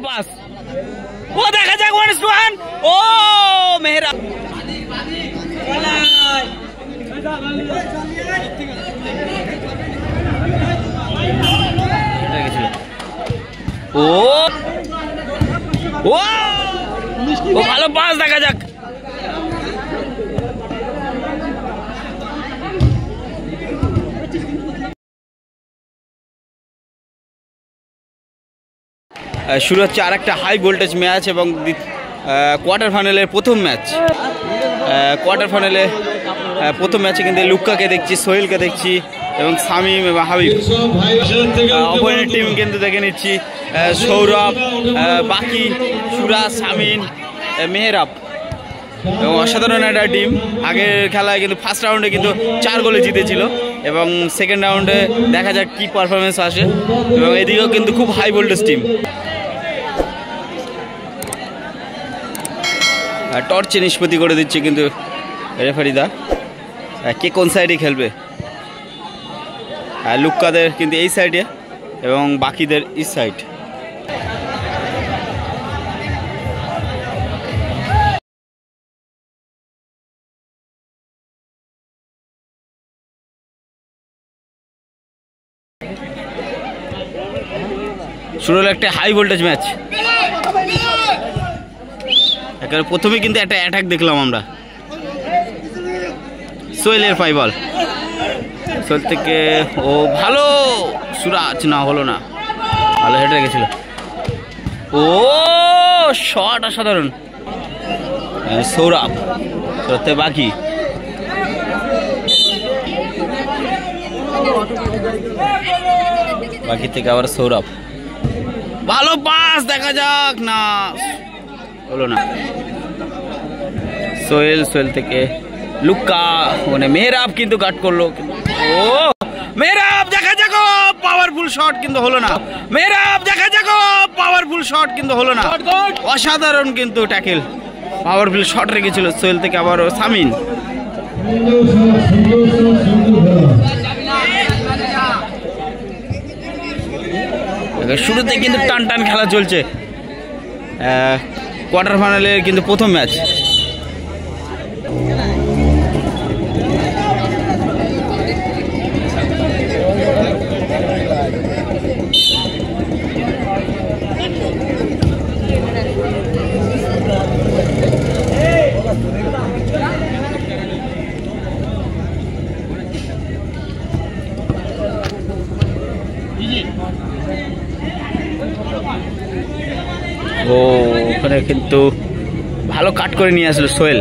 Pass, ও দেখা যাক 1-1। ও মেহরাব, ও ও ভালো পাস, দেখা যাক। শুরু হচ্ছে আর একটা হাই ভোল্টেজ ম্যাচ এবং কোয়ার্টার ফাইনালের প্রথম ম্যাচ। কোয়ার্টার ফাইনালে প্রথম ম্যাচে কিন্তু লুক্কাকে দেখছি, সোহেলকে দেখছি এবং সামিম এবং হাবিব। অপোনেন্ট টিম কিন্তু দেখে নিচ্ছি সৌরভ, বাকি সুরাজ, সামিন, মেহরাব এবং অসাধারণ একটা টিম। আগের খেলায় কিন্তু ফার্স্ট রাউন্ডে কিন্তু 4 গোলে জিতেছিল এবং সেকেন্ড রাউন্ডে দেখা যাক কি পারফরমেন্স আসে। এবং এদিকেও কিন্তু খুব হাই ভোল্টেজ টিম। টর্চে নিষ্পত্তি করে দিচ্ছে কিন্তু রেফারিদা কে কোন সাইডে খেলবে। লুক্কাদের কিন্তু এই সাইডে এবং বাকিদের এই সাইড। শুরু হলো একটা হাই ভোল্টেজ ম্যাচ। এখানে প্রথমে কিন্তু একটা অ্যাটাক দেখলাম আমরা, সোহেলের পাই বল, সোহেল থেকে ও ভালো, সুরাজ না হলো না, ভালো হেড রেখেছিল। ও শট অসাধারণ, সৌরভ সত্যি, বাকি বাকি থেকে আবার সৌরভ, ভালো পাস, দেখা যাক, না হলো না। সোহেল, সোহেল থেকে লুক্কা, মানে মেহরাব কিন্তু গার্ড করলো। ও মেহরাব, দেখা যাক, পাওয়ারফুল শট কিন্তু হলো না। মেহরাব, দেখা যাক, পাওয়ারফুল শট কিন্তু হলো না। অসাধারণ কিন্তু ট্যাকেল, পাওয়ারফুল শট রেখেছিল সোহেল থেকে। আবার সামিন, শুরুতে কিন্তু টান টান খেলা চলছে। কোয়ার্টার ফাইনালের কিন্তু প্রথম ম্যাচ। ও ওখানে কিন্তু ভালো কাট করে নিয়ে আসলো সোহেল।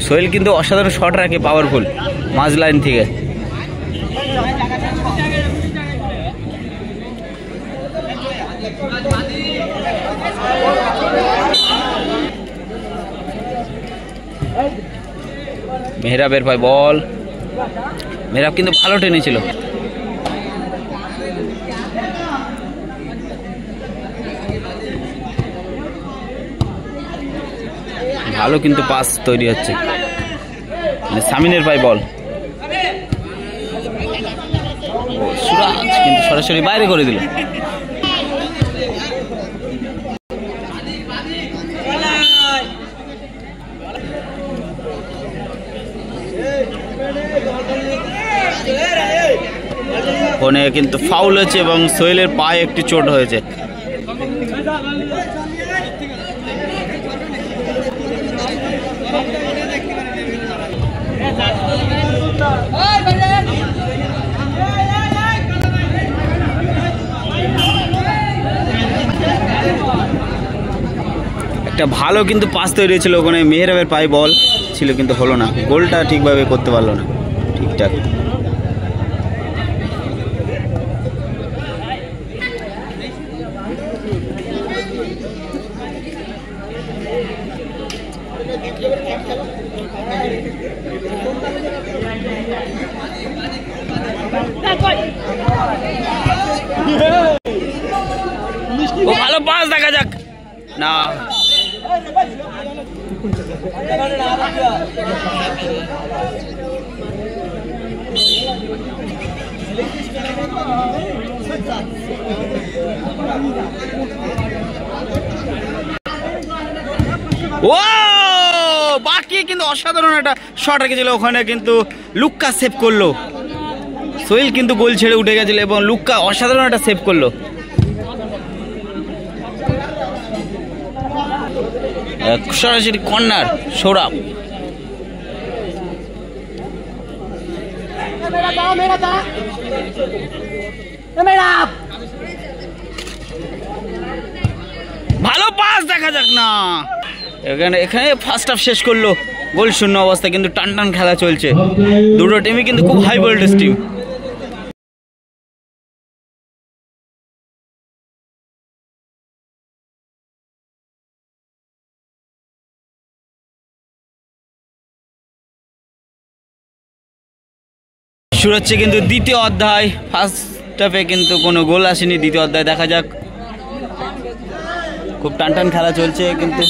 সোহেল কিন্তু অসাধারণ শট রাখে, পাওয়ারফুল, মাঝ লাইন থেকে। মেহরাবের ভাই বল, মেহরাব কিন্তু ভালো টেনেছিল। ভালো কিন্তু পাস তৈরি হচ্ছে। সামিনের ভাই বল, সুরাজ কিন্তু সরাসরি বাইরে করে দিল। ফোনে কিন্তু ফাউল হয়েছে এবং সোহেলের পায়ে একটি চোট হয়েছে। একটা ভালো কিন্তু পাস তৈরি হয়েছিল, ওখানে মেহরাবের পায়ে বল ছিল কিন্তু হলো না, গোলটা ঠিকভাবে করতে পারলো না ঠিকঠাক। ও ভালো পাস, দেখা যাক, না ও বাকি কিন্তু অসাধারণ একটা শট রেখেছিল ওখানে, কিন্তু লুক্কা সেভ করলো। সোহেল কিন্তু গোল ছেড়ে উঠে গেছিল এবং লুক্কা অসাধারণ একটা সেভ করলো। সরাসরি কর্নার সৌরভ। ভালো পাস, দেখা যাক না এখানে ফার্স্ট হাফ শেষ করলো গোল শূন্য অবস্থা, কিন্তু টান টান খেলা চলছে। দুটো টিমই কিন্তু খুব হাই ভোল্টেজ টিম। শুরু হচ্ছে কিন্তু দ্বিতীয় অধ্যায়। ফার্স্ট হাফে কিন্তু কোনো গোল আসেনি, দ্বিতীয় অধ্যায় দেখা যাক। খুব টান টান খেলা চলছে, কিন্তু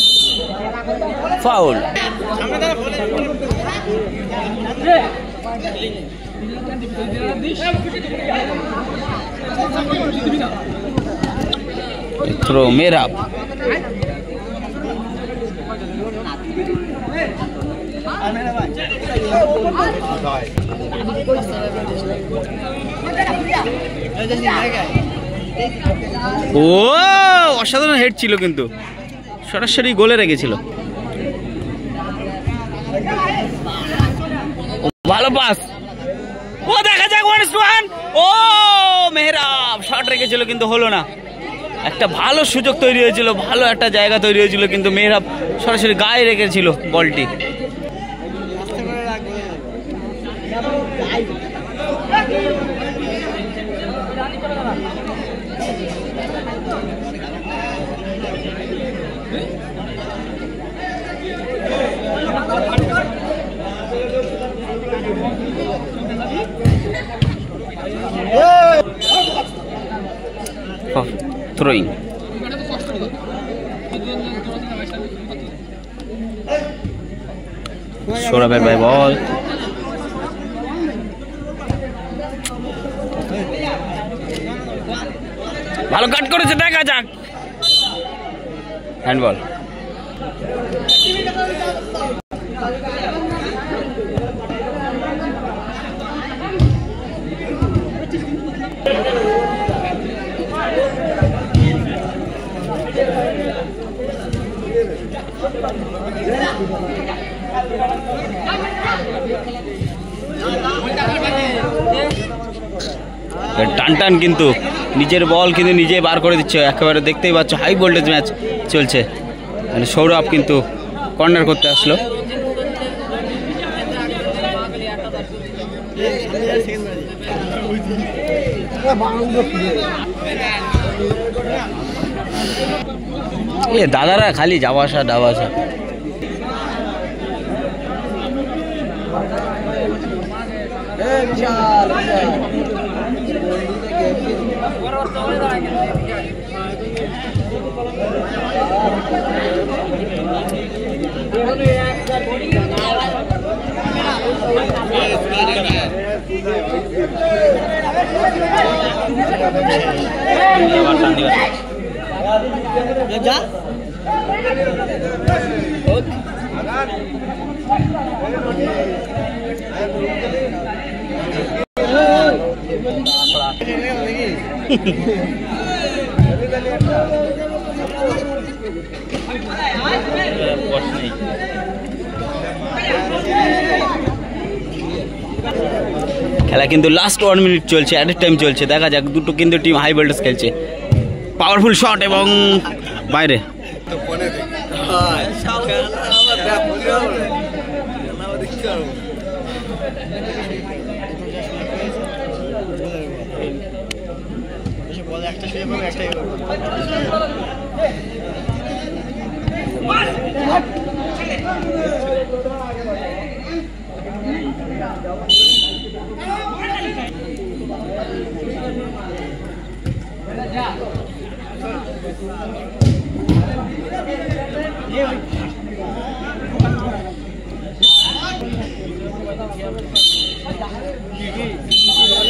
ফাউল। থ্রো মেহরাব। ও অসাধারণ হেড ছিল, কিন্তু সরাসরি গোলে রেখেছিল। ভালো পাস, ও দেখা যাক 1-1। ও মেহরাব শট রেখেছিল কিন্তু হলো না। একটা ভালো সুযোগ তৈরি হয়েছিল, ভালো একটা জায়গা তৈরি হয়েছিল, কিন্তু মেহরাব সরাসরি গায়ে রেখেছিল বলটি। Throwing. সৌরভের ভাই বল। ভালো কাট করেছে, দেখা যাক। হ্যান্ডবল। টান টান কিন্তু নিজের বল কিন্তু নিজে বার করে দিচ্ছে একেবারে, দেখতেই পাচ্ছ হাই ভোল্টেজ ম্যাচ চলছে। মানে সৌরভ কিন্তু কর্নার করতে আসলো। দাদারা খালি যাওয়া আসা যাওয়া আসা। খেলা কিন্তু লাস্ট 1 মিনিট চলছে, অ্যাডেড টাইম চলছে। দেখা যাক, দুটো কিন্তু টিম হাই ভোল্টেজ খেলছে। পাওয়ারফুল শট এবং বাইরে।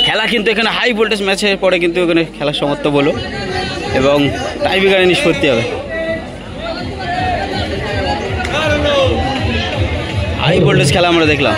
খেলা কিন্তু এখানে হাই ভোল্টেজ ম্যাচের পরে কিন্তু এখানে খেলা সমাপ্ত বলো এবং টাইব্রেকারে নিষ্পত্তি হবে। হাই ভোল্টেজ খেলা আমরা দেখলাম।